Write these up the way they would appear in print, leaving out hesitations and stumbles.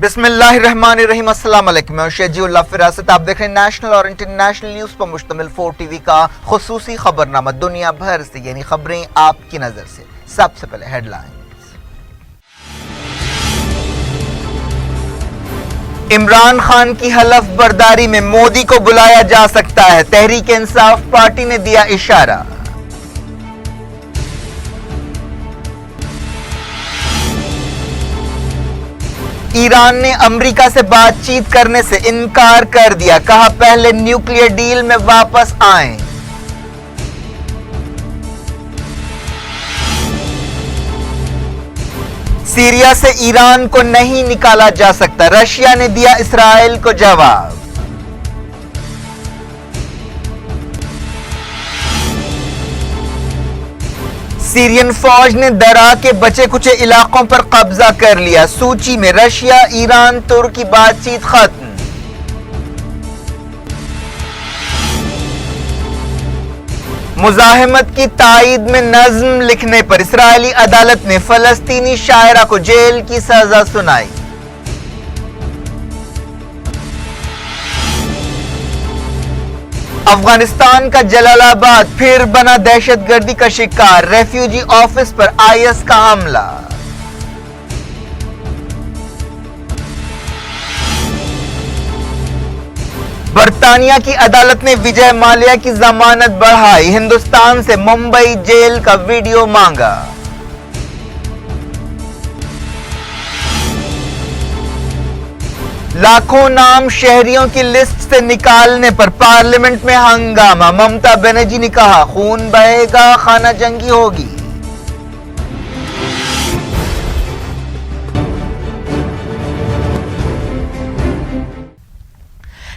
बिस्मिल्लाहिर्रहमानिर्रहीम। अस्सलाम वालेकुम। मैं शेजी उल्लाह फिरासत। आप देख रहे हैं नेशनल और इंटरनेशनल न्यूज़ पर मुश्तमिल 4 टीवी का खुसूसी खबरनामा दुनिया भर से, यानी खबरें आपकी नज़र से। सबसे पहले हेडलाइंस। इमरान खान की हलफ बर्दारी में मोदी को बुलाया जा सकता है, तहरीक इंसाफ पार्टी ने दिया इशारा। ईरान ने अमेरिका से बातचीत करने से इनकार कर दिया, कहा पहले न्यूक्लियर डील में वापस आएं। सीरिया से ईरान को नहीं निकाला जा सकता, रशिया ने दिया इस्राएल को जवाब। सीरियन फौज ने दरा के बचे कुचे इलाकों पर कब्जा कर लिया, सूची में रशिया, ईरान, तुर्की बातचीत खत्म। मुजाहिमत की ताईद में नज्म लिखने पर इस्राएली अदालत ने फलस्तीनी शायरा को जेल की सजा सुनाई। अफगानिस्तान का जलालाबाद फिर बना दहशतगर्दी का शिकार, रेफ्यूजी ऑफिस पर आईएस का हमला। बर्तानिया की अदालत ने विजय माल्या की जमानत बढ़ाई, हिंदुस्तान से मुंबई जेल का वीडियो मांगा। लाखों नाम शहरियों की लिस्ट से निकालने पर पार्लियामेंट में हंगामा, ममता बनर्जी ने कहा खून बहेगा, खाना जंगी होगी।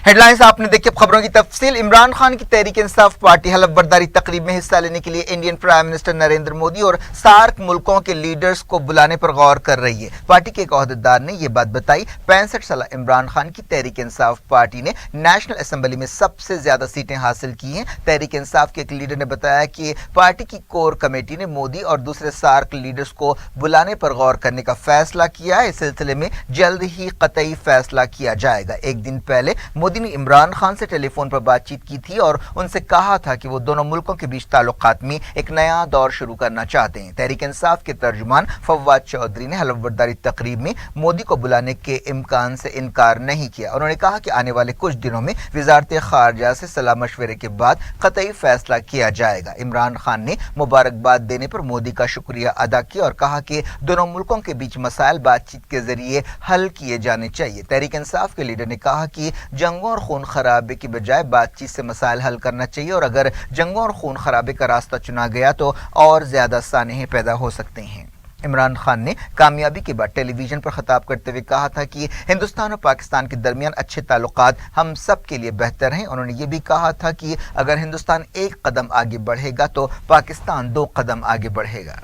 हेडलाइंस आपने देखी। अब खबरों की तफसील। इमरान खान की तहरीक इंसाफ पार्टी हलफ बर्दारी तकरीब में हिस्सा लेने के लिए Indian prime minister Narendra Modi और सार्क मुल्कों के लीडर्स को बुलाने पर गौर कर रही है। पार्टी के एक अहदेदार ने यह बात बताई। 65 साल इमरान खान की तहरीक इंसाफ पार्टी ने नेशनल असेंबली में सबसे ज्यादा सीटें हासिल की हैं। तहरीक इंसाफ के एक लीडर ने बताया कि पार्टी की कोर कमेटी ने मोदी और दूसरे सार्क लीडर्स को बुलाने पर गौर करने का फैसला किया है। इस सिलसिले में जल्द ही कतई फैसला किया जाएगा। एक दिन पहले मोदी ने इमरान खान से टेलीफोन पर बातचीत की थी और उनसे कहा था कि वो दोनों मुल्कों के बीच ताल्लुकात में एक नया दौर शुरू करना चाहते हैं। तहरीक इंसाफ के तर्जुमान फवाद चौधरी ने हलफ बर्दारी तकरीब में मोदी को बुलाने के इम्कान से इनकार नहीं किया। उन्होंने कहा कि आने वाले कुछ दिनों में वजारत खारजा से सलाह मशवरे के बाद कतई फैसला किया जाएगा। इमरान खान ने मुबारकबाद देने पर मोदी का शुक्रिया अदा किया और कहा कि दोनों मुल्कों के बीच मसाइल बातचीत के जरिए हल किए जाने चाहिए। तहरीक इंसाफ के लीडर ने कहा कि जंगों और खून खराबे की बजाय बातचीत से मसाइल हल करना चाहिए और अगर जंगों और खून खराबे का रास्ता चुना गया तो और ज्यादा सानहे पैदा हो सकते हैं। इमरान खान ने कामयाबी के बाद टेलीविजन पर खिताब करते हुए कहा था कि हिंदुस्तान और पाकिस्तान के दरमियान अच्छे ताल्लुकात हम सब के लिए बेहतर हैं। उन्होंने ये भी कहा था कि अगर हिंदुस्तान एक कदम आगे बढ़ेगा तो पाकिस्तान 2 कदम आगे बढ़ेगा।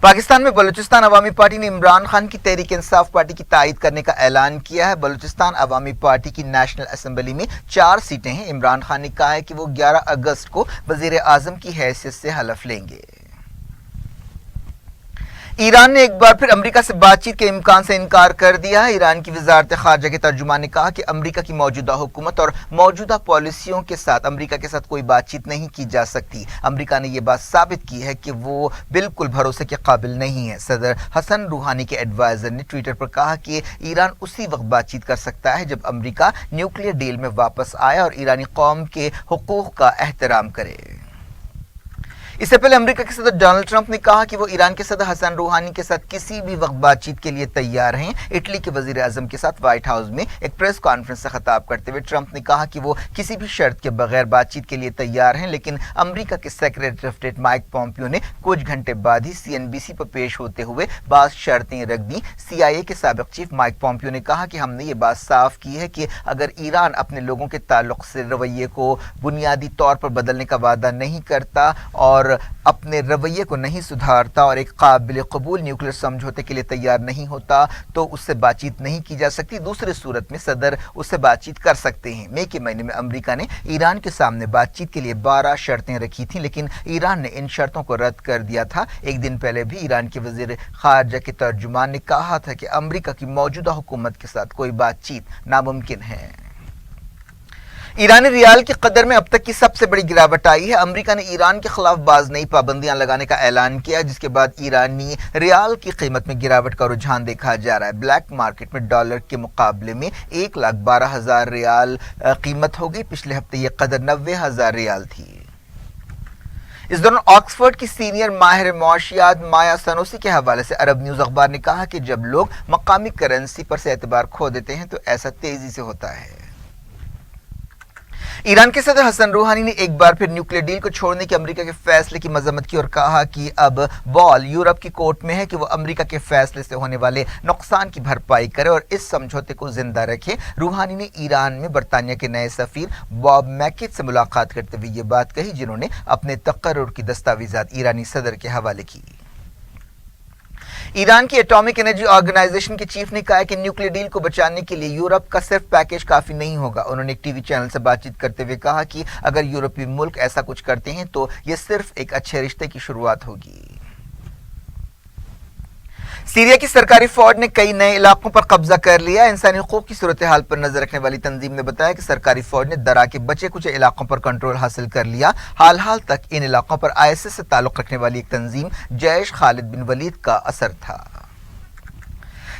पाकिस्तान में बलूचिस्तान अवामी पार्टी ने इमरान खान की तहरीक इंसाफ पार्टी की तायद करने का ऐलान किया है। बलूचिस्तान अवामी पार्टी की नेशनल असेंबली में 4 सीटें हैं। इमरान खान ने कहा है कि वो 11 अगस्त को वजीर आजम की हैसियत से हलफ लेंगे। ईरान ने एक बार फिर अमेरिका से बातचीत के इम्कान से इनकार कर दिया है। ईरान की वजारत खारजा के तर्जुमान ने कहा कि अमेरिका की मौजूदा हुकूमत और मौजूदा पॉलिसियों के साथ अमेरिका के साथ कोई बातचीत नहीं की जा सकती। अमेरिका ने यह बात साबित की है कि वो बिल्कुल भरोसे के काबिल नहीं है। सदर हसन रूहानी के एडवाइजर ने ट्विटर पर कहा कि ईरान उसी वक्त बातचीत कर सकता है जब अमेरिका न्यूक्लियर डील में वापस आए और ईरानी कौम के हुकूक का एहतराम करे। इससे पहले अमेरिका के सदर डोनाल्ड ट्रंप ने कहा कि वो ईरान के सदर हसन रूहानी के साथ किसी भी वक्त बातचीत के लिए तैयार हैं। इटली के वजीर आजम के साथ व्हाइट हाउस में एक प्रेस कॉन्फ्रेंस से खिताब करते हुए ट्रंप ने कहा कि वो किसी भी शर्त के बगैर बातचीत के लिए तैयार हैं, लेकिन अमेरिका के secretary of state Mike Pompeo ने कुछ घंटे बाद ही CNBC पर पेश होते हुए बात शर्तें रख दी। CIA के साबिक चीफ माइक पॉम्पियो ने कहा कि हमने ये बात साफ की है कि अगर ईरान अपने लोगों के ताल्लुक से रवैये को बुनियादी तौर पर बदलने का वादा नहीं करता और اور اپنے رویے کو نہیں سدھارتا اور ایک قابل قبول نیوکلیر سمجھوتے کے لیے تیار نہیں ہوتا تو اس سے بات چیت نہیں کی جا سکتی. دوسری صورت میں صدر اس سے بات چیت کر سکتے ہیں. مئی کے مہینے میں امریکہ نے ایران کے سامنے بات چیت کے لیے 12 شرطیں رکھی تھیں لیکن ایران نے ان شرطوں کو رد کر دیا تھا. ایک دن پہلے بھی ایران کے وزیر خارجہ کے ترجمان نے کہا تھا کہ امریکہ کی موجودہ حکومت کے ساتھ کوئی بات چیت ناممکن ہے. ایرانی ریال کی قدر میں اب تک کی سب سے بڑی گراوٹ آئی ہے. امریکہ نے ایران کے خلاف بعض نئی پابندیاں لگانے کا اعلان کیا جس کے بعد ایرانی ریال کی قیمت میں گراوٹ کا رجحان دیکھا جا رہا ہے. بلیک مارکیٹ میں ڈالر کے مقابلے میں 1,12,000 ریال قیمت ہو گئی. پچھلے ہفتے یہ قدر 90,000 ریال تھی. اس دوران آکسفورڈ کی سینئر ماہر معاشیات مایا سنوسی کے حوالے سے عرب نیوز اخبار نے کہا کہ جب لوگ مقامی کرنسی پر سے اعتبار کھو دیتے ہیں تو ایسا تیزی سے ہوتا ہے. ایران کے صدر حسن روحانی نے ایک بار پھر نیوکلیر ڈیل کو چھوڑنے کے امریکہ کے فیصلے کی مذمت کی اور کہا کہ اب بال یورپ کی کورٹ میں ہے کہ وہ امریکہ کے فیصلے سے ہونے والے نقصان کی بھرپائی کرے اور اس سمجھوتے کو زندہ رکھے. روحانی نے ایران میں برطانیہ کے نئے سفیر باب میکٹ سے ملاقات کرتے ہوئے یہ بات کہی جنہوں نے اپنے تقرر کی دستاویزات ایرانی صدر کے حوالے کی. ایران کی ایٹامک انرجی آرگنائزیشن کے چیف نے کہا کہ نیوکلیر ڈیل کو بچانے کے لیے یورپ کا صرف پیکیج کافی نہیں ہوگا. انہوں نے ایک ٹی وی چینل سے بات چیت کرتے ہوئے کہا کہ اگر یورپی ملک ایسا کچھ کرتے ہیں تو یہ صرف ایک اچھے رشتے کی شروعات ہوگی. سیریا کی سرکاری فوج نے کئی نئے علاقوں پر قبضہ کر لیا. انسانی حقوق کی صورتحال پر نظر رکھنے والی تنظیم نے بتایا کہ سرکاری فوج نے درا کے بچے کچھ علاقوں پر کنٹرول حاصل کر لیا. حال تک ان علاقوں پر ISIS سے تعلق رکھنے والی ایک تنظیم جیش خالد بن ولید کا اثر تھا.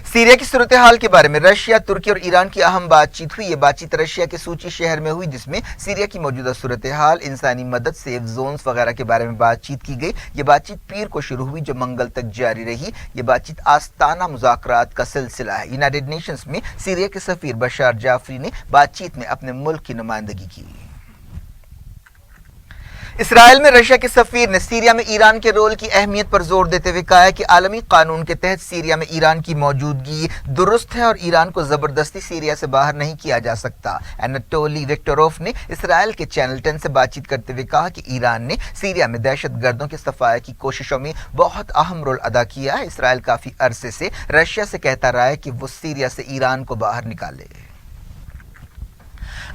سیریا کی صورتحال کے بارے میں رشیا، ترکی اور ایران کی اہم بات چیت ہوئی. یہ بات چیت رشیا کے سوچی شہر میں ہوئی جس میں سیریا کی موجودہ صورتحال، انسانی مدد، سیف زونز وغیرہ کے بارے میں بات چیت کی گئی. یہ بات چیت پیر کو شروع ہوئی جو منگل تک جاری رہی. یہ بات چیت آستانہ مذاکرات کا سلسلہ ہے. یونائیٹڈ نیشنز میں سیریا کے سفیر بشار جعفری نے بات چیت میں اپنے ملک کی نمائندگی کی. اسرائیل میں رشیا کے سفیر نے سیریا میں ایران کے رول کی اہمیت پر زور دیتے ہوئے کہا ہے کہ عالمی قانون کے تحت سیریا میں ایران کی موجودگی درست ہے اور ایران کو زبردستی سیریا سے باہر نہیں کیا جا سکتا. اناٹولی وکٹوروف نے اسرائیل کے چینل 10 سے بات چیت کرتے ہوئے کہا کہ ایران نے سیریا میں دہشت گردوں کے صفایا کی کوششوں میں بہت اہم رول ادا کیا ہے. اسرائیل کافی عرصے سے رشیا سے کہتا رہا ہے کہ وہ سیریا سے ایران کو باہر نکالے.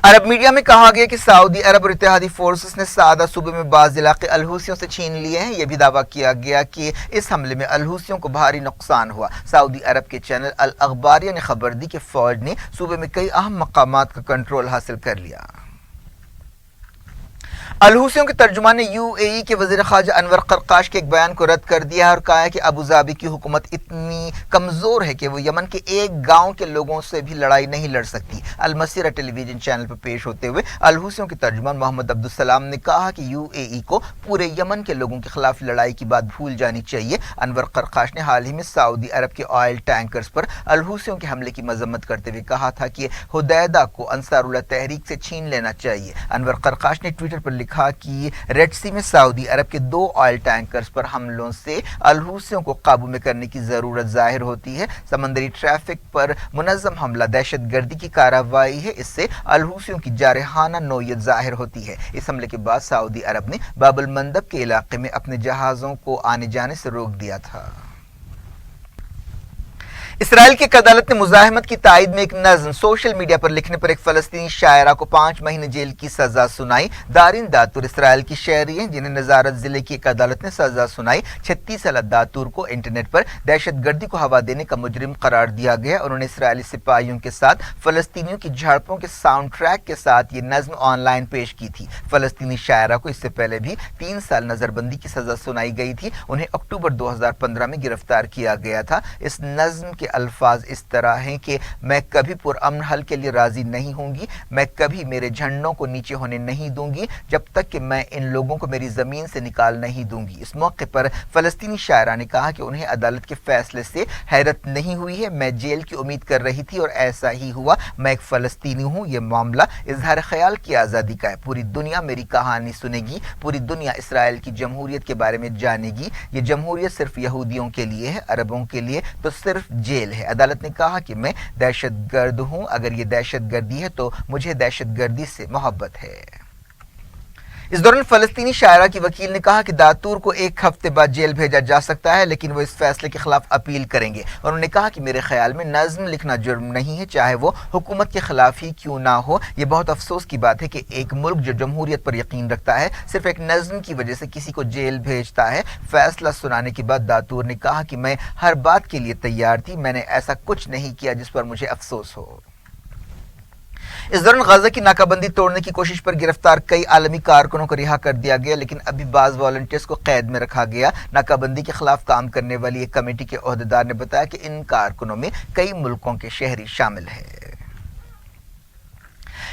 عرب میڈیا میں کہا گیا کہ سعودی عرب اور اتحادی فورسز نے سعدہ صوبے میں بعض علاقے الحوثیوں سے چھین لیے ہیں. یہ بھی دعویٰ کیا گیا کہ اس حملے میں الحوثیوں کو بھاری نقصان ہوا. سعودی عرب کے چینل الاخباریہ نے خبر دی کہ فوج نے صوبے میں کئی اہم مقامات کا کنٹرول حاصل کر لیا. الحوثیوں کے ترجمان نے UAE کے وزیر خارجہ انور قرقاش کے ایک بیان کو رد کر دیا اور کہا ہے کہ ابوظہبی کی حکومت اتنی کمزور ہے کہ وہ یمن کے ایک گاؤں کے لوگوں سے بھی لڑائی نہیں لڑ سکتی. المسیرہ ٹیلی ویژن چینل پر پیش ہوتے ہوئے الحوثیوں کے ترجمان محمد عبدالسلام نے کہا کہ UAE کو پورے یمن کے لوگوں کے خلاف لڑائی کی بات بھول جانی چاہیے. انور قرقاش نے حال ہی میں سعودی عرب کے آئل ٹینکرز پر الحوثیوں کے حملے کی مذمت کرتے ہوئے کہا تھا کہ حدیدہ کو انصار اللہ تحریک سے چھین لینا چاہیے. انور قرقاش نے ٹویٹر پر لکھا کہ ریڈ سی میں سعودی عرب کے 2 آئل ٹینکرز پر حملوں سے الحوثیوں کو قابو میں کرنے کی ضرورت ظاہر ہوتی ہے. سمندری ٹریفک پر منظم حملہ دہشت گردی کی کارروائی ہے. اس سے الحوثیوں کی جارحانہ نوعیت ظاہر ہوتی ہے. اس حملے کے بعد سعودی عرب نے باب المندب کے علاقے میں اپنے جہازوں کو آنے جانے سے روک دیا تھا. اسرائیل کی ایک عدالت نے مزاحمت کی تائید میں ایک نظم سوشل میڈیا پر لکھنے پر ایک فلسطینی شاعرہ کو 5 مہینے جیل کی سزا سنائی. دارین داتور اسرائیل کی شہری ہیں جنہیں نظارت ضلع کی ایک عدالت نے سزا سنائی. 36 سالہ داتور کو انٹرنیٹ پر دہشت گردی کو ہوا دینے کا مجرم قرار دیا گیا. انہوں نے اسرائیلی سپاہیوں کے ساتھ فلسطینیوں کی جھڑپوں کے ساؤنڈ ٹریک کے ساتھ یہ نظم آن لائن پیش کی تھی. فلسطینی شاعرہ کو اس سے پہلے بھی 3 سال نظر بندی کی سزا سنائی گئی تھی. انہیں اکتوبر 2015 میں گرفتار کیا گیا تھا. اس نظم کے الفاظ اس طرح ہیں کہ میں کبھی پرامن حل کے لیے راضی نہیں ہوں گی. میں کبھی میرے جھنڈوں کو نیچے ہونے نہیں دوں گی جب تک کہ میں ان لوگوں کو میری زمین سے نکال نہیں دوں گی. اس موقع پر فلسطینی شاعرہ نے کہا کہ انہیں عدالت کے فیصلے سے حیرت نہیں ہوئی ہے. میں جیل کی امید کر رہی تھی اور ایسا ہی ہوا. میں ایک فلسطینی ہوں. یہ معاملہ اظہار خیال کی آزادی کا ہے. پوری دنیا میری کہانی سنے گی. پوری دنیا اسرائیل کی جمہوریت کے بارے میں جانے گی. یہ جمہوریت صرف یہودیوں کے لیے ہے. عربوں کے لیے تو صرف جیل ہے. عدالت نے کہا کہ میں دہشت گرد ہوں. اگر یہ دہشت گردی ہے تو مجھے دہشت گردی سے محبت ہے. इस दौरान फलस्तीनी शायरा की वकील ने कहा कि दातूर को एक हफ्ते बाद जेल भेजा जा सकता है, लेकिन वो इस फैसले के खिलाफ अपील करेंगे। और उन्होंने कहा कि मेरे ख्याल में नज्म लिखना जुर्म नहीं है, चाहे वो हुकूमत के खिलाफ ही क्यों ना हो। ये बहुत अफसोस की बात है कि एक मुल्क जो जमहूरियत पर यकीन रखता है सिर्फ एक नज्म की वजह से किसी को जेल भेजता है। फैसला सुनाने के बाद दातूर ने कहा कि मैं हर बात के लिए तैयार थी, मैंने ऐसा कुछ नहीं किया जिस पर मुझे अफसोस हो। इस दौरान गाजा की नाकाबंदी तोड़ने की कोशिश पर गिरफ्तार कई आलमी कारकुनों को रिहा कर दिया गया, लेकिन अभी बाज वॉलंटियर्स को कैद में रखा गया। नाकाबंदी के खिलाफ काम करने वाली एक कमेटी के ओहदेदार ने बताया कि इन कारकुनों में कई मुल्कों के शहरी शामिल हैं।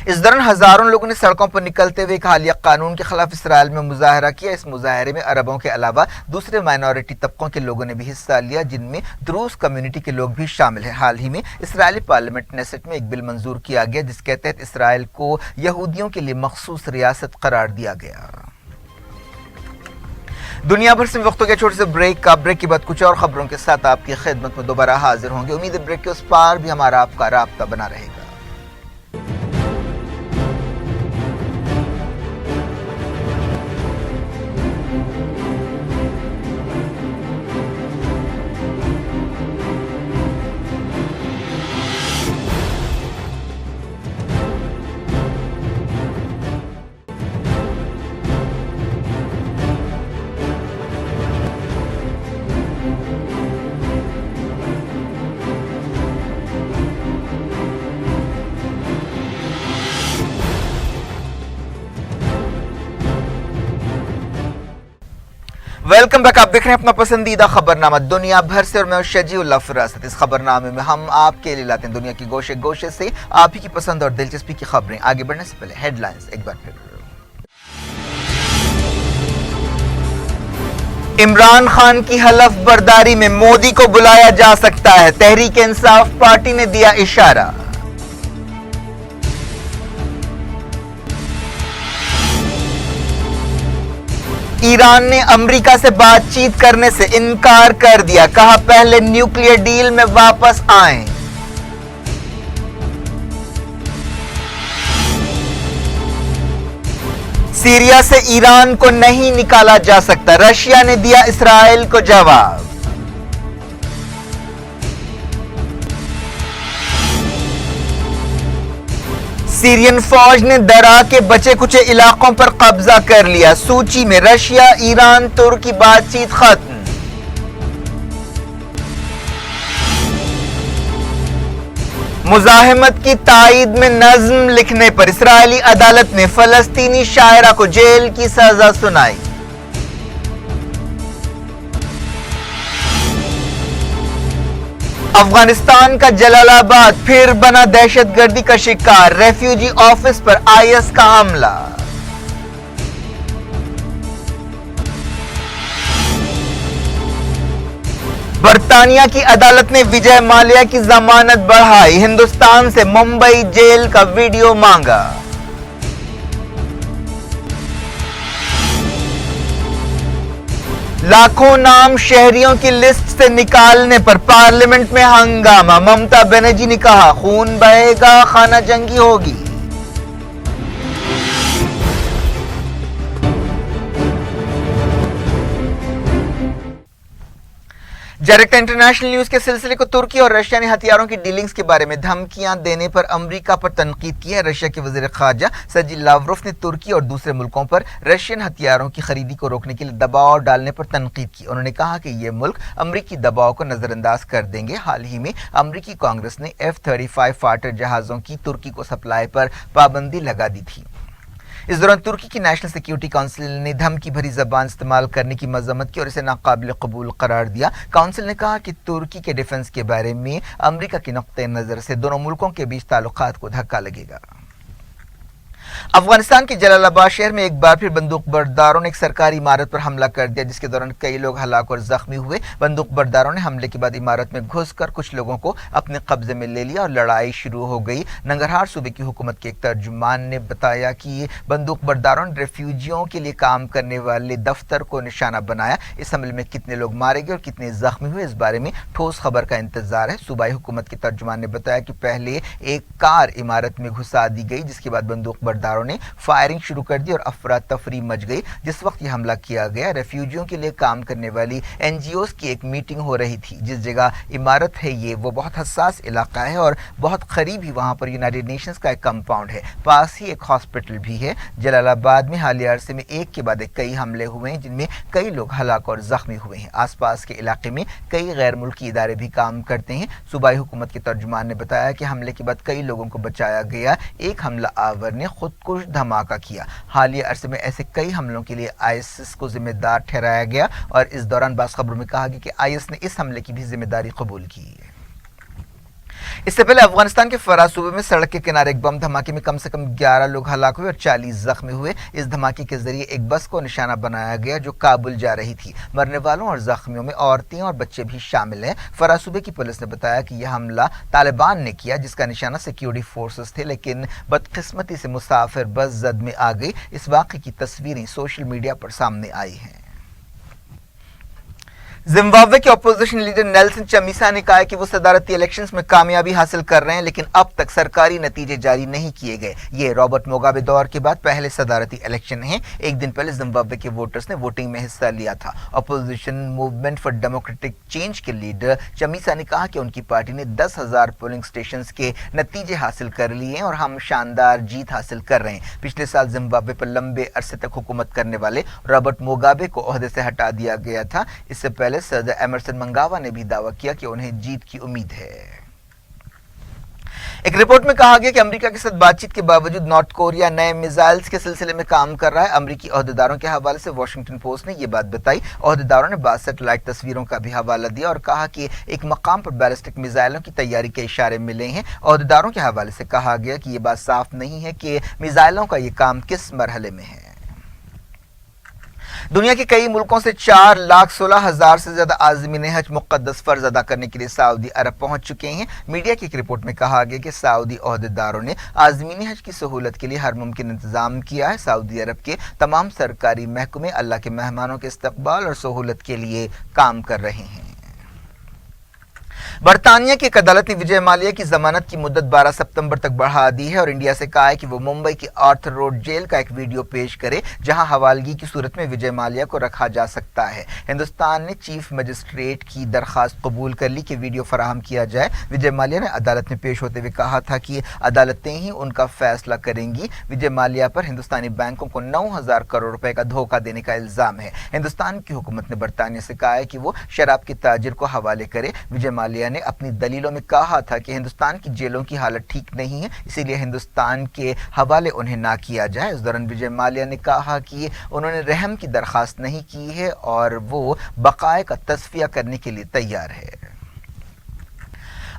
इस दौरान हजारों लोगों ने सड़कों पर निकलते हुए एक हालिया कानून के खिलाफ इसराइल में मुजाहरा किया। इस मुजाहरे में अरबों के अलावा दूसरे माइनॉरिटी तबकों के लोगों ने भी हिस्सा लिया, जिनमें द्रूज कम्युनिटी के लोग भी शामिल हैं। हाल ही में इसराइली पार्लियामेंट नेसेट में एक बिल मंजूर किया गया जिसके तहत इसराइल को यहूदियों के लिए मखसूस रियासत करार दिया गया। दुनिया भर से वक्त हो गया छोटे से ब्रेक का। ब्रेक के बाद कुछ और खबरों के साथ आपकी खिदमत में दोबारा हाजिर होंगे। उम्मीद है ब्रेक के उस पार भी हमारा आपका राब्ता बना रहेगा। Welcome back. आप देख रहे हैं अपना पसंदीदा खबरनामा दुनिया भर से और मैं शजीउल्लाह फरासत। इस खबरनामे में हम आपके लिए लाते हैं दुनिया की गोशे गोशे से आप ही की पसंद और दिलचस्पी की खबरें। आगे बढ़ने से पहले हेडलाइंस एक बार फिर। इमरान खान की हलफ बर्दारी में मोदी को बुलाया जा सकता है, तहरीक इंसाफ पार्टी ने दिया इशारा। ईरान ने अमेरिका से बातचीत करने से इनकार कर दिया, कहा पहले न्यूक्लियर डील में वापस आएं। सीरिया से ईरान को नहीं निकाला जा सकता, रशिया ने दिया इस्राएल को जवाब। सीरियन फौज ने दरा के बचे कुचे इलाकों पर कब्जा कर लिया, सूची में रशिया, ईरान, तुर्की बातचीत खत्म। मुजाहिमत की ताईद में नज्म लिखने पर इस्राइली अदालत ने फलस्तीनी शायरा को जेल की सजा सुनाई। अफगानिस्तान का जलालाबाद फिर बना दहशतगर्दी का शिकार, रेफ्यूजी ऑफिस पर आईएस का हमला। बर्तानिया की अदालत ने विजय माल्या की जमानत बढ़ाई, हिंदुस्तान से मुंबई जेल का वीडियो मांगा। लाखों नाम शहरियों की लिस्ट से निकालने पर पार्लियामेंट में हंगामा, ममता बनर्जी ने कहा खून बहेगा, खाना जंगी होगी। डायरेक्ट इंटरनेशनल न्यूज के सिलसिले को तुर्की और रशिया ने हथियारों की डीलिंग्स के बारे में धमकियां देने पर अमेरिका पर तनकीद की है। रशिया के वजीर खारजा सर्जी लावरोफ ने तुर्की और दूसरे मुल्कों पर रशियन हथियारों की खरीदी को रोकने के लिए दबाव डालने पर तनकीद की। उन्होंने कहा कि ये मुल्क अमरीकी दबाव को नजरअंदाज कर देंगे। हाल ही में अमरीकी कांग्रेस ने F-35 फाइटर जहाजों की तुर्की को सप्लाई पर पाबंदी लगा दी थी। इस दौरान तुर्की की नेशनल सिक्योरिटी काउंसिल ने धमकी भरी जबान इस्तेमाल करने की मजम्मत की और इसे नाकाबिल कबूल करार दिया। काउंसिल ने कहा कि तुर्की के डिफेंस के बारे में अमेरिका के नुक्ते नज़र से दोनों मुल्कों के बीच ताल्लुकात को धक्का लगेगा। अफगानिस्तान के जलालाबाद शहर में एक बार फिर बंदूक बरदारों ने एक सरकारी इमारत पर हमला कर दिया, जिसके दौरान कई लोग हलाक और जख्मी हुए। बंदूक बरदारों ने हमले के बाद इमारत में घुसकर कुछ लोगों को अपने कब्जे में ले लिया और लड़ाई शुरू हो गई। नंगरहार सूबे की हुकूमत के एक तर्जुमान ने बताया कि बंदूक बरदारों ने रेफ्यूजियों के लिए काम करने वाले दफ्तर को निशाना बनाया। इस हमले में कितने लोग मारे गए और कितने जख्मी हुए, इस बारे में ठोस खबर का इंतजार है। सूबाई हुकूमत के तर्जुमान ने बताया कि पहले एक कार इमारत में घुसा दी गई, जिसके बाद बंदूक बरदार عہدیداروں نے فائرنگ شروع کر دی اور افراتفری مچ گئی۔ جس وقت یہ حملہ کیا گیا، ریفیوجیوں کے لیے کام کرنے والی NGOs کی ایک میٹنگ ہو رہی تھی۔ جس جگہ عمارت ہے وہ بہت حساس علاقہ ہے اور بہت قریب ہی وہاں پر یونائیٹڈ نیشنز کا ایک کمپاؤنڈ ہے، پاس ہی ایک ہاسپٹل بھی ہے۔ جلال آباد میں حالیہ عرصے میں ایک کے بعد ایک کئی حملے ہوئے ہیں جن میں کئی لوگ ہلاک اور زخمی ہوئے ہیں۔ آس پاس کے علاقے میں کئی غیر ملکی ادارے بھی کام کرتے ہیں۔ صوبائی حکومت کے ترجمان نے بتایا کہ حملے کے بعد کئی لوگوں کو بچایا گیا۔ ایک حملہ آور نے خود کش دھماکہ کیا۔ حالیہ عرصے میں ایسے کئی حملوں کے لیے ISIS کو ذمہ دار ٹھہرایا گیا اور اس دوران بعض خبروں میں کہا گیا کہ IS نے اس حملے کی بھی ذمہ داری قبول کی ہے۔ اس سے پہلے افغانستان کے فرا صوبے میں سڑک کے کنارے ایک بم دھماکے میں کم سے کم 11 لوگ ہلاک ہوئے اور 40 زخمی ہوئے۔ اس دھماکے کے ذریعے ایک بس کو نشانہ بنایا گیا جو کابل جا رہی تھی۔ مرنے والوں اور زخمیوں میں عورتیں اور بچے بھی شامل ہیں۔ فرا صوبے کی پولیس نے بتایا کہ یہ حملہ طالبان نے کیا جس کا نشانہ سیکیورٹی فورسز تھے، لیکن بدقسمتی سے مسافر بس زد میں آ گئی۔ اس واقعے کی تصویریں سوشل میڈیا پر سامنے آئی ہیں۔ زمبابوے کے اپوزیشن لیڈر نیلسن چمیسا نے کہا ہے کہ وہ صدارتی الیکشنز میں کامیابی حاصل کر رہے ہیں، لیکن اب تک سرکاری نتیجے جاری نہیں کیے گئے۔ یہ رابرٹ موگابے دور کے بعد پہلے صدارتی الیکشن ہیں۔ ایک دن پہلے زمبابوے کے ووٹرز نے ووٹنگ میں حصہ لیا تھا۔ Opposition movement for democratic change کے لیڈر چمیسا نے کہا کہ ان کی پارٹی نے 10,000 پولنگ سٹیشنز کے نتیجے حاصل کر لیے ہیں اور ہم شاندار جیت حاصل کر رہے ہیں۔ پچھلے سال زمبابوے پر لمبے عرصے تک حکومت کرنے والے رابرٹ موگابے کو عہدے سے ہٹا دیا گیا تھا۔ اس سے پہلے صدر ایمرسن منگاوا نے بھی دعویٰ کیا کہ انہیں جیت کی امید ہے۔ ایک رپورٹ میں کہا گیا کہ امریکہ کے ساتھ بات چیت کے باوجود نارتھ کوریا نئے میزائلز کے سلسلے میں کام کر رہا ہے۔ امریکی عہدیداروں کے حوالے سے واشنگٹن پوسٹ نے یہ بات بتائی۔ عہدیداروں نے بعض سیٹلائٹ تصویروں کا بھی حوالہ دیا اور کہا کہ ایک مقام پر بیلسٹک میزائلوں کی تیاری کے اشارے ملے ہیں۔ عہدیداروں کے حوالے سے کہا گیا کہ یہ بات صاف نہیں ہے کہ میزائلوں کا یہ کام کس مرحلے میں ہے۔ دنیا کے کئی ملکوں سے 4,16,000 سے زیادہ عازمین حج مقدس فرض ادا کرنے کے لیے سعودی عرب پہنچ چکے ہیں۔ میڈیا کی ایک رپورٹ میں کہا گیا کہ سعودی عہدیداروں نے عازمین حج کی سہولت کے لیے ہر ممکن انتظام کیا ہے۔ سعودی عرب کے تمام سرکاری محکمے اللہ کے مہمانوں کے استقبال اور سہولت کے لیے کام کر رہے ہیں۔ برطانیہ کی ایک عدالت نے وجے مالیہ کی ضمانت کی مدت 12 ستمبر تک بڑھا دی ہے اور انڈیا سے کہا ہے کہ وہ ممبئی کی آرتھر روڈ جیل کا ایک ویڈیو پیش کرے جہاں حوالگی کی صورت میں وجے مالیہ کو رکھا جا سکتا ہے۔ ہندوستان نے چیف مجسٹریٹ کی درخواست قبول کر لی کہ ویڈیو فراہم کیا جائے۔ وجے مالیہ نے عدالت میں پیش ہوتے ہوئے کہا تھا کہ عدالتیں ہی ان کا فیصلہ کریں گی۔ وجے مالیہ پر ہندوستانی بینکوں کو 9,000 کروڑ روپے کا دھوکہ دینے کا الزام ہے۔ ہندوستان کی حکومت نے برطانیہ سے کہا ہے کہ وہ شراب کے تاجر کو حوالے کرے۔ وجے مالیہ نے اپنی دلیلوں میں کہا تھا کہ ہندوستان کی جیلوں کی حالت ٹھیک نہیں ہے، اسی لیے ہندوستان کے حوالے انہیں نہ کیا جائے۔ اس دوران وجے مالیہ نے کہا کہ انہوں نے رحم کی درخواست نہیں کی ہے اور وہ بقائے کا تصفیہ کرنے کے لیے تیار ہے۔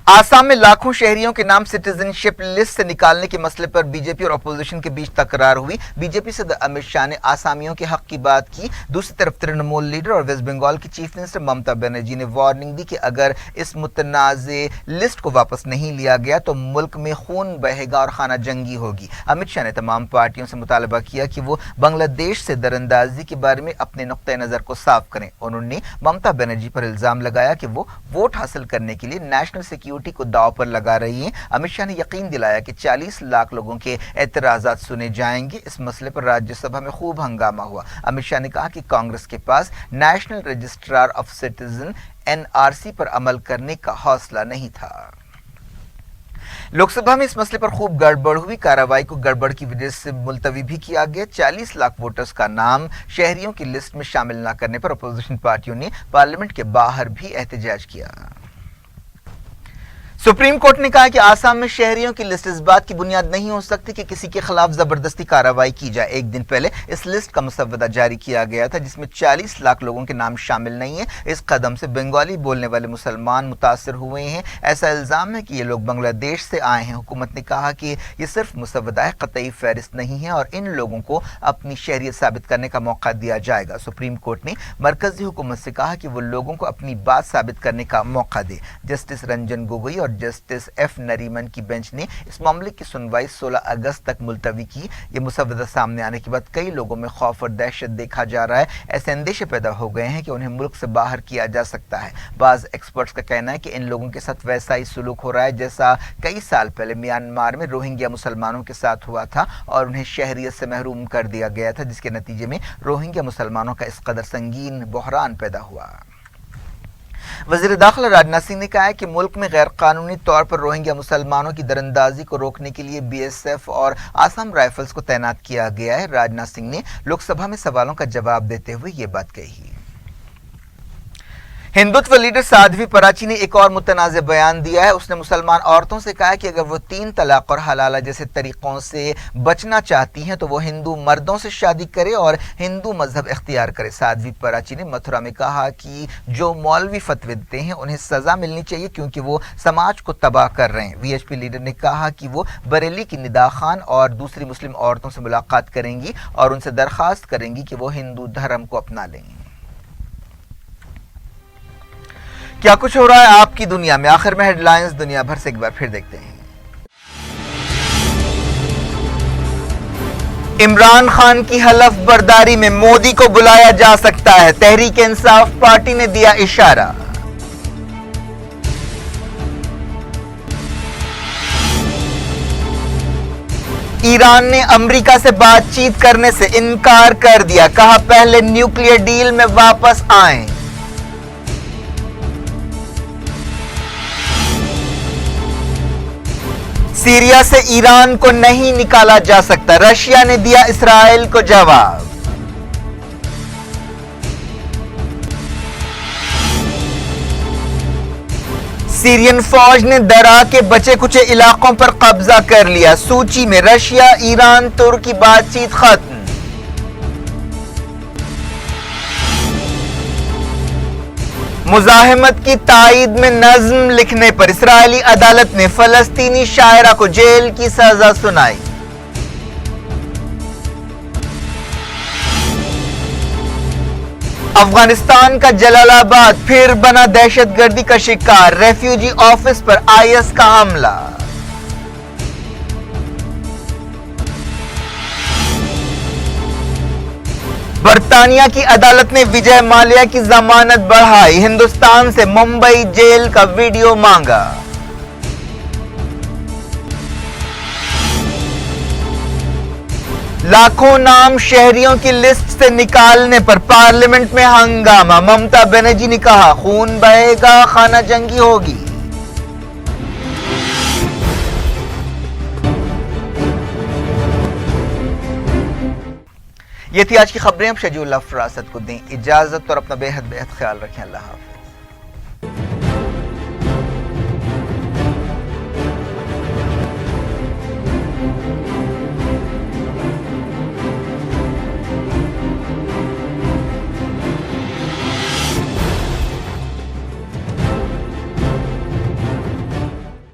آسام میں لاکھوں شہریوں کے نام سٹیزن شپ لسٹ سے نکالنے کے مسئلے پر بی جے پی اور اپوزیشن کے بیچ تکرار ہوئی۔ بی جے پی صدر امت شاہ نے آسامیوں کے حق کی بات کی۔ دوسری طرف ترنمول لیڈر اور ویسٹ بنگال کی چیف منسٹر ممتا بنرجی نے وارننگ دی کہ اگر اس متنازع لسٹ کو واپس نہیں لیا گیا تو ملک میں خون بہے گا اور خانہ جنگی ہوگی۔ امت شاہ نے تمام پارٹیوں سے مطالبہ کیا کہ وہ بنگلہ دیش سے دراندازی کے بارے میں اپنے نقطۂ نظر کو صاف کریں۔ انہوں نے ممتا بنرجی پر الزام لگایا کہ وہ ووٹ حاصل کرنے کے لیے نیشنل سیکیورٹی کو داؤ پر لگا رہی ہیں۔ امت شاہ نے یقین دلایا کہ 40 لاکھ لوگوں کے اعتراضات سنے جائیں گے۔ اس مسئلے پر راجیہ سبھا میں خوب ہنگامہ ہوا۔ امت شاہ نے کہا کہ کانگریس کے پاس national registrar of citizen NRC پر عمل کرنے کا حوصلہ نہیں تھا۔ لوک سبھا میں اس مسئلے پر خوب گڑبڑ ہوئی۔ کارروائی کو گڑبڑ کی وجہ سے ملتوی بھی کیا گیا۔ 40 لاکھ ووٹرز کا نام شہریوں کی لسٹ میں شامل نہ کرنے پر اپوزیشن پارٹیوں نے پارلیمنٹ کے باہر بھی احتجاج کیا۔ سپریم کورٹ نے کہا کہ آسام میں شہریوں کی لسٹ اس بات کی بنیاد نہیں ہو سکتی کہ کسی کے خلاف زبردستی کارروائی کی جائے۔ ایک دن پہلے اس لسٹ کا مسودہ جاری کیا گیا تھا جس میں 40 لاکھ لوگوں کے نام شامل نہیں ہیں۔ اس قدم سے بنگالی بولنے والے مسلمان متاثر ہوئے ہیں۔ ایسا الزام ہے کہ یہ لوگ بنگلہ دیش سے آئے ہیں۔ حکومت نے کہا کہ یہ صرف مسودہ قطعی فہرست نہیں ہے اور ان لوگوں کو اپنی شہریت ثابت کرنے کا موقع دیا جائے گا۔ سپریم کورٹ نے مرکزی حکومت سے کہا کہ وہ لوگوں کو اپنی بات ثابت کرنے کا موقع دے۔ جسٹس رنجن گوگوئی اور जस्टिस एफ नरीमन की बेंच ने इस मामले की सुनवाई 16 अगस्त तक मुलतवी की। ये मुसव्वदा सामने आने के बाद कई लोगों में खौफ और दहशत देखा जा रहा है। ऐसे अंदेशे पैदा हो गए हैं कि उन्हें मुल्क से बाहर किया जा सकता है। बाज़ एक्सपर्ट्स का कहना है कि इन लोगों के साथ वैसा ही सुलूक हो रहा है जैसा कई साल पहले म्यांमार में रोहिंग्या मुसलमानों के साथ हुआ था और उन्हें शहरियत से महरूम कर दिया गया था, जिसके नतीजे में रोहिंग्या मुसलमानों का इस कदर संगीन बहरान पैदा हुआ। वज़ीर दाखिला राजनाथ सिंह ने कहा है कि मुल्क में गैर कानूनी तौर पर रोहिंग्या मुसलमानों की दरअंदाजी को रोकने के लिए BSF और आसाम राइफल्स को तैनात किया गया है। राजनाथ सिंह ने लोकसभा में सवालों का जवाब देते हुए ये बात कही। हिंदुत्व लीडर साध्वी पराची ने एक और मुतनाज़ बयान दिया है। उसने मुसलमान औरतों से कहा है कि अगर वो 3 तलाक और हलाला जैसे तरीक़ों से बचना चाहती हैं तो वो हिंदू मर्दों से शादी करे और हिंदू मजहब इख्तियार करे। साध्वी पराची ने मथुरा में कहा कि जो मौलवी फतवे देते हैं उन्हें सज़ा मिलनी चाहिए क्योंकि वो समाज को तबाह कर रहे हैं। VHP लीडर ने कहा कि वो बरेली की निदा खान और दूसरी मुस्लिम औरतों से मुलाकात करेंगी और उनसे दरख्वास्त करेंगी कि वो हिंदू धर्म को अपना लें। क्या कुछ हो रहा है आपकी दुनिया में, आखिर में हेडलाइंस दुनिया भर से एक बार फिर देखते हैं। इमरान खान की हलफ बर्दारी में मोदी को बुलाया जा सकता है, तहरीक इंसाफ पार्टी ने दिया इशारा। ईरान ने अमेरिका से बातचीत करने से इनकार कर दिया, कहा पहले न्यूक्लियर डील में वापस आएं। सीरिया से ईरान को नहीं निकाला जा सकता, रशिया ने दिया इस्राइल को जवाब। सीरियन फौज ने दरा के बचे कुचे इलाकों पर कब्जा कर लिया, सूची में रशिया, ईरान, तुर्की बातचीत खत्म। मुजाहिमत की ताईद में नज्म लिखने पर इस्राइली अदालत ने फलस्तीनी शायरा को जेल की सजा सुनाई। अफगानिस्तान का जलालाबाद फिर बना दहशतगर्दी का शिकार, रेफ्यूजी ऑफिस पर IS का हमला। बर्तानिया की अदालत ने विजय माल्या की जमानत बढ़ाई, हिंदुस्तान से मुंबई जेल का वीडियो मांगा। लाखों नाम शहरियों की लिस्ट से निकालने पर पार्लियामेंट में हंगामा, ममता बनर्जी ने कहा खून बहेगा, खाना जंगी होगी। ये थी आज की खबरें। अब शजीउल्लाह फरासत को दें इजाजत और अपना बेहद ख्याल रखें। अल्लाह हाफ़िज़।